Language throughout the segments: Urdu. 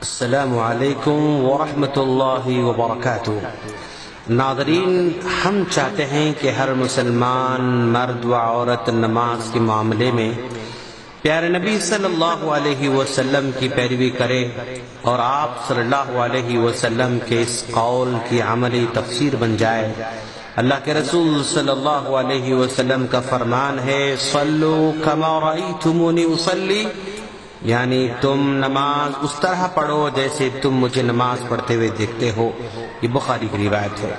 السلام علیکم ورحمۃ اللہ وبرکاتہ۔ ناظرین، ہم چاہتے ہیں کہ ہر مسلمان مرد و عورت نماز کے معاملے میں پیارے نبی صلی اللہ علیہ وسلم کی پیروی کرے اور آپ صلی اللہ علیہ وسلم کے اس قول کی عملی تفسیر بن جائے۔ اللہ کے رسول صلی اللہ علیہ وسلم کا فرمان ہے، صلو کما رأیتمونی اصلی، یعنی تم نماز اس طرح پڑھو جیسے تم مجھے نماز پڑھتے ہوئے دیکھتے ہو۔ یہ بخاری کی روایت ہے۔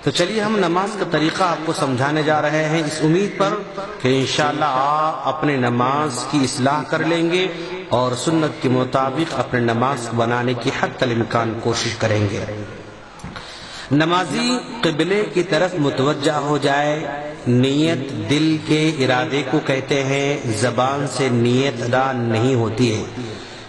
تو چلیے ہم نماز کا طریقہ آپ کو سمجھانے جا رہے ہیں، اس امید پر کہ انشاءاللہ آپ اپنے نماز کی اصلاح کر لیں گے اور سنت کے مطابق اپنے نماز بنانے کی حتی الامکان کوشش کریں گے۔ نمازی قبلے کی طرف متوجہ ہو جائے۔ نیت دل کے ارادے کو کہتے ہیں، زبان سے نیت ادا نہیں ہوتی ہے،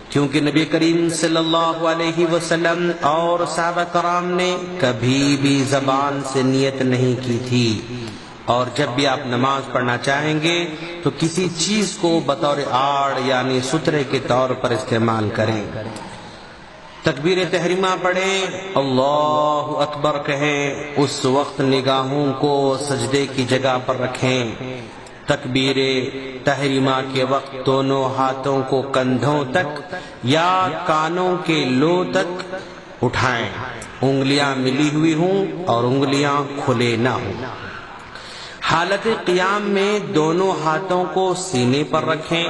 کیونکہ نبی کریم صلی اللہ علیہ وسلم اور صحابہ کرام نے کبھی بھی زبان سے نیت نہیں کی تھی۔ اور جب بھی آپ نماز پڑھنا چاہیں گے تو کسی چیز کو بطور آڑ یعنی سترے کے طور پر استعمال کریں۔ تکبیر تحریمہ پڑھیں، اللہ اکبر کہیں، اس وقت نگاہوں کو سجدے کی جگہ پر رکھیں۔ تکبیر تحریمہ کے وقت دونوں ہاتھوں کو کندھوں تک یا کانوں کے لو تک اٹھائیں، انگلیاں ملی ہوئی ہوں اور انگلیاں کھلے نہ ہوں۔ حالت قیام میں دونوں ہاتھوں کو سینے پر رکھیں،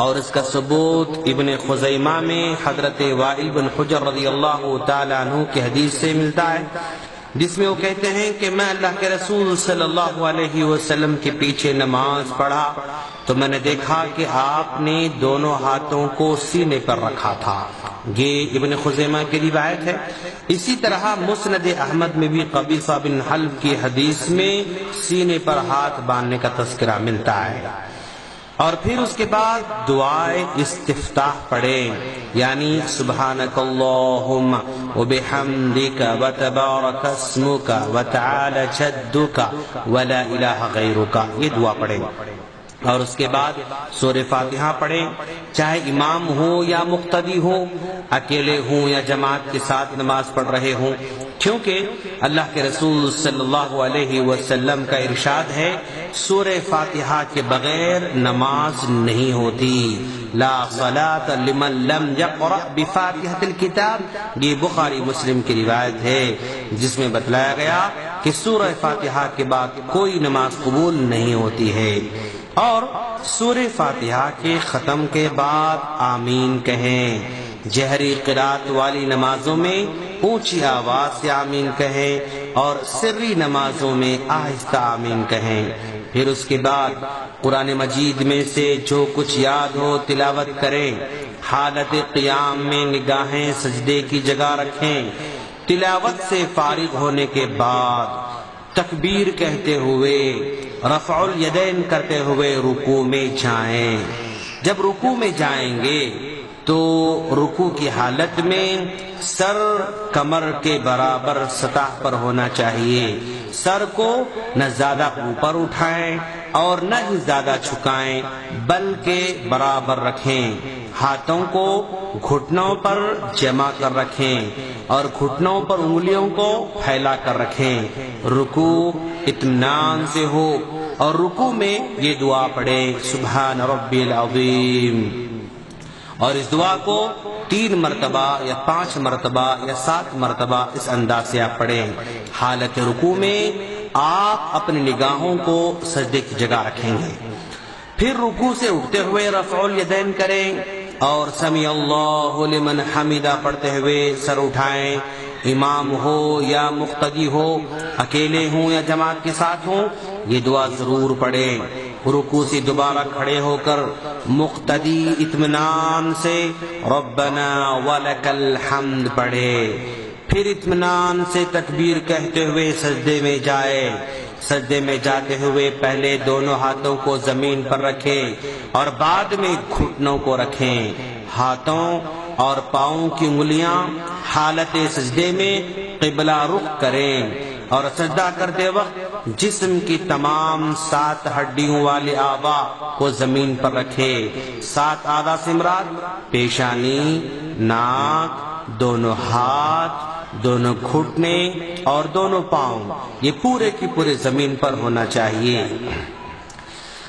اور اس کا ثبوت ابن خزیمہ میں حضرت وائل بن حجر رضی اللہ تعالیٰ عنہ کی حدیث سے ملتا ہے، جس میں وہ کہتے ہیں کہ میں اللہ کے رسول صلی اللہ علیہ وسلم کے پیچھے نماز پڑھا تو میں نے دیکھا کہ آپ نے دونوں ہاتھوں کو سینے پر رکھا تھا۔ یہ ابن خزیمہ کی روایت ہے۔ اسی طرح مسند احمد میں بھی قبیصہ بن حلب کی حدیث میں سینے پر ہاتھ باندھنے کا تذکرہ ملتا ہے۔ اور پھر اس کے بعد دعائے استفتاح پڑھیں، یعنی سبحانک اللہم وبحمدک وتبارک اسمک وتعالی جدک ولا الہ غیرک، یہ دعا پڑھیں۔ اور اس کے بعد سورہ فاتحہ پڑھیں، چاہے امام ہو یا مقتدی ہو، اکیلے ہوں یا جماعت کے ساتھ نماز پڑھ رہے ہوں، کیونکہ اللہ کے رسول صلی اللہ علیہ وسلم کا ارشاد ہے، سورہ فاتحہ کے بغیر نماز نہیں ہوتی۔ لا صلاۃ لمن لم یقرأ بفاتحۃ الکتاب، یہ بخاری مسلم کی روایت ہے، جس میں بتلایا گیا کہ سورہ فاتحہ کے بعد کوئی نماز قبول نہیں ہوتی ہے۔ اور سورہ فاتحہ کے ختم کے بعد آمین کہیں۔ جہری قرات والی نمازوں میں اونچی آواز سے آمین کہیں اور سری نمازوں میں آہستہ آمین کہیں۔ پھر اس کے بعد قرآن مجید میں سے جو کچھ یاد ہو تلاوت کریں۔ حالت قیام میں نگاہیں سجدے کی جگہ رکھیں۔ تلاوت سے فارغ ہونے کے بعد تکبیر کہتے ہوئے رفع الیدین کرتے ہوئے رکوع میں جائیں۔ جب رکوع میں جائیں گے تو رکوع کی حالت میں سر کمر کے برابر سطح پر ہونا چاہیے۔ سر کو نہ زیادہ اوپر اٹھائیں اور نہ ہی زیادہ جھکائیں، بلکہ برابر رکھیں۔ ہاتھوں کو گھٹنوں پر جمع کر رکھیں اور گھٹنوں پر انگلیوں کو پھیلا کر رکھیں۔ رکوع اطمینان سے ہو اور رکوع میں یہ دعا پڑھیں، سبحان ربی العظیم، اور اس دعا کو 3 مرتبہ یا 5 مرتبہ یا 7 مرتبہ اس انداز سے آپ پڑھیں۔ حالت رکوع میں آپ اپنی نگاہوں کو سجدے کی جگہ رکھیں گے۔ پھر رکوع سے اٹھتے ہوئے رفع الیدین کریں اور سمیع اللہ لمن حمدہ پڑھتے ہوئے سر اٹھائیں۔ امام ہو یا مقتدی ہو، اکیلے ہوں یا جماعت کے ساتھ ہوں، یہ دعا ضرور پڑھیں۔ رکوع سے دوبارہ کھڑے ہو کر مقتدی اطمینان سے ربنا ولک الحمد پڑھے۔ پھر اطمینان سے تکبیر کہتے ہوئے سجدے میں جائے۔ سجدے میں جاتے ہوئے پہلے دونوں ہاتھوں کو زمین پر رکھیں اور بعد میں گھٹنوں کو رکھیں۔ ہاتھوں اور پاؤں کی انگلیاں حالت سجدے میں قبلہ رخ کریں اور سجدہ کرتے وقت جسم کی تمام 7 ہڈیوں والے اعضاء کو زمین پر رکھے۔ 7 اعضاء سے مراد پیشانی، ناک، دونوں ہاتھ، دونوں گھٹنے اور دونوں پاؤں، یہ پورے کی پورے زمین پر ہونا چاہیے۔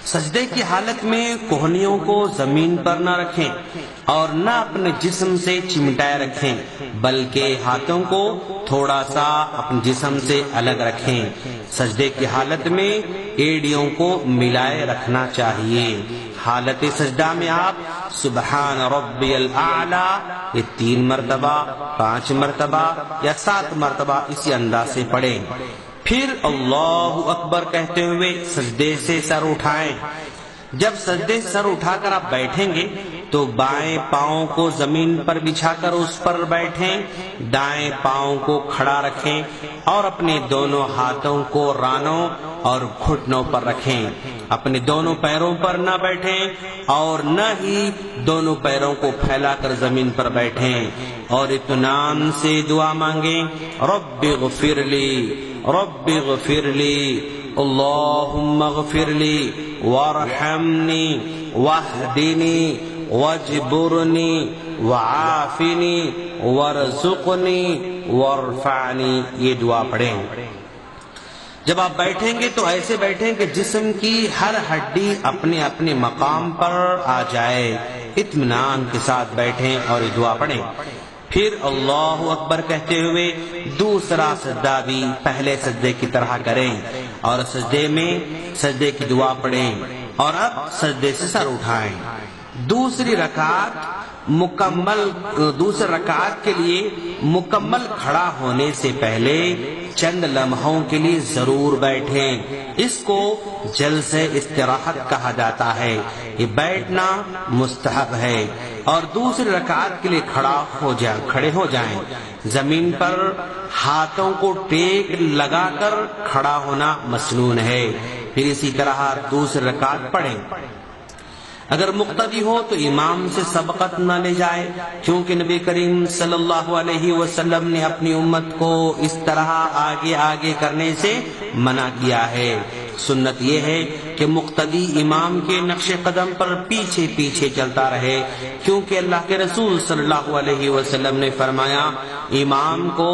سجدے کی حالت میں کوہنیوں کو زمین پر نہ رکھیں اور نہ اپنے جسم سے چمٹائے رکھیں، بلکہ ہاتھوں کو تھوڑا سا اپنے جسم سے الگ رکھیں۔ سجدے کی حالت میں ایڑیوں کو ملائے رکھنا چاہیے۔ حالت سجدہ میں آپ سبحان ربی الاعلی یہ 3 مرتبہ، 5 مرتبہ یا 7 مرتبہ اسی انداز سے پڑھیں۔ پھر اللہ اکبر کہتے ہوئے سجدے سے سر اٹھائیں۔ جب سجدے سے سر اٹھا کر آپ بیٹھیں گے تو بائیں پاؤں کو زمین پر بچھا کر اس پر بیٹھیں، دائیں پاؤں کو کھڑا رکھیں اور اپنے دونوں ہاتھوں کو رانوں اور گھٹنوں پر رکھیں۔ اپنے دونوں پیروں پر نہ بیٹھیں اور نہ ہی دونوں پیروں کو پھیلا کر زمین پر بیٹھیں، اور اطمینان سے دعا مانگیں، رب اغفر لی، رب اغفر لی، اللہم اغفر لی وارحمنی واہدنی واجبرنی وعافنی وارزقنی وارفعنی، یہ دعا پڑھیں۔ جب آپ بیٹھیں گے تو ایسے بیٹھیں کہ جسم کی ہر ہڈی اپنے اپنے مقام پر آ جائے، اطمینان کے ساتھ بیٹھیں اور یہ دعا پڑھیں۔ پھر اللہ اکبر کہتے ہوئے دوسرا سجدہ بھی پہلے سجدے کی طرح کریں اور سجدے میں سجدے کی دعا پڑھیں، اور اب سجدے سے سر اٹھائیں۔ دوسری رکعت کے لیے مکمل کھڑا ہونے سے پہلے چند لمحوں کے لیے ضرور بیٹھیں۔ اس کو جلسہ استراحت کہا جاتا ہے۔ یہ بیٹھنا مستحب ہے، اور دوسری رکعت کے لیے کھڑے ہو جائیں۔ زمین پر ہاتھوں کو ٹیک لگا کر کھڑا ہونا مسنون ہے۔ پھر اسی طرح دوسری رکعت پڑھیں۔ اگر مقتدی ہو تو امام سے سبقت نہ لے جائے، کیونکہ نبی کریم صلی اللہ علیہ وسلم نے اپنی امت کو اس طرح آگے آگے کرنے سے منع کیا ہے۔ سنت یہ ہے کہ مقتدی امام کے نقش قدم پر پیچھے پیچھے چلتا رہے، کیونکہ اللہ کے رسول صلی اللہ علیہ وسلم نے فرمایا، امام کو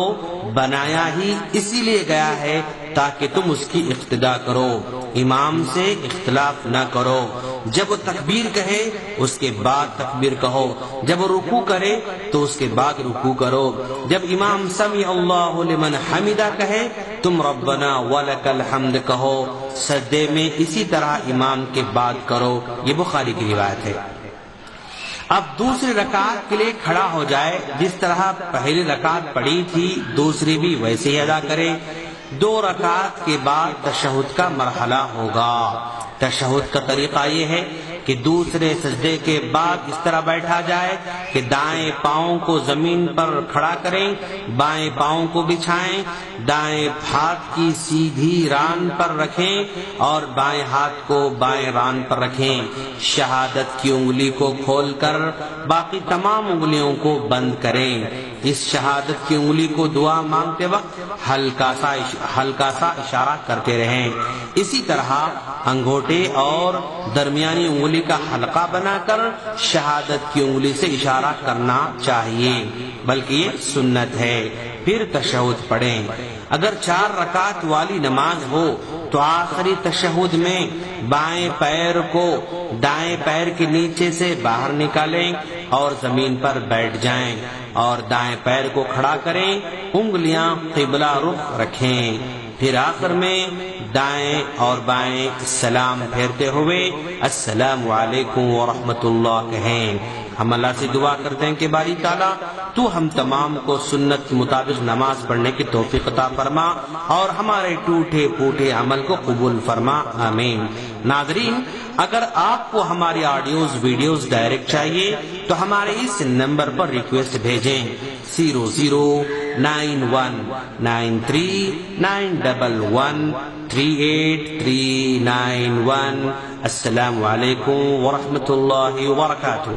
بنایا ہی اسی لیے گیا ہے تاکہ تم اس کی اقتداء کرو، امام سے اختلاف نہ کرو۔ جب وہ تکبیر کہے اس کے بعد تکبیر کہو، جب وہ رکوع کرے تو اس کے بعد رکوع کرو، جب امام سمع اللہ لمن حمدہ کہے تم ربنا ولک الحمد کہو۔ سجدے میں اسی طرح امام کے بعد کرو، یہ بخاری کی روایت ہے۔ اب دوسری رکعت کے لیے کھڑا ہو جائے، جس طرح پہلی رکعت پڑھی تھی دوسری بھی ویسے ہی ادا کرے۔ 2 رکعت کے بعد تشہد کا مرحلہ ہوگا۔ تشہد کا طریقہ یہ ہے کہ دوسرے سجدے کے بعد اس طرح بیٹھا جائے کہ دائیں پاؤں کو زمین پر کھڑا کریں، بائیں پاؤں کو بچھائیں، دائیں ہاتھ کی سیدھی ران پر رکھیں اور بائیں ہاتھ کو بائیں ران پر رکھیں۔ شہادت کی انگلی کو کھول کر باقی تمام انگلیوں کو بند کریں۔ اس شہادت کی انگلی کو دعا مانگتے وقت ہلکا سا اشارہ کرتے رہیں۔ اسی طرح انگوٹھے اور درمیانی انگلی کا حلقہ بنا کر شہادت کی انگلی سے اشارہ کرنا چاہیے، بلکہ یہ سنت ہے۔ پھر تشہد پڑھیں۔ اگر 4 رکعت والی نماز ہو تو آخری تشہد میں بائیں پیر کو دائیں پیر کے نیچے سے باہر نکالیں اور زمین پر بیٹھ جائیں اور دائیں پیر کو کھڑا کریں، انگلیاں قبلہ رخ رکھیں۔ پھر آخر میں دائیں اور بائیں سلام پھیرتے ہوئے السلام علیکم ورحمۃ اللہ کہیں۔ ہم اللہ سے دعا کرتے ہیں کہ باری تعالیٰ تو ہم تمام کو سنت کے مطابق نماز پڑھنے کی توفیق عطا فرما اور ہمارے ٹوٹے پھوٹے عمل کو قبول فرما، آمین۔ ناظرین، اگر آپ کو ہماری آڈیوز ویڈیوز ڈائریکٹ چاہیے تو ہمارے اس نمبر پر ریکویسٹ بھیجیں 009193913839 السلام علیکم ورحمۃ اللہ وبرکاتہ۔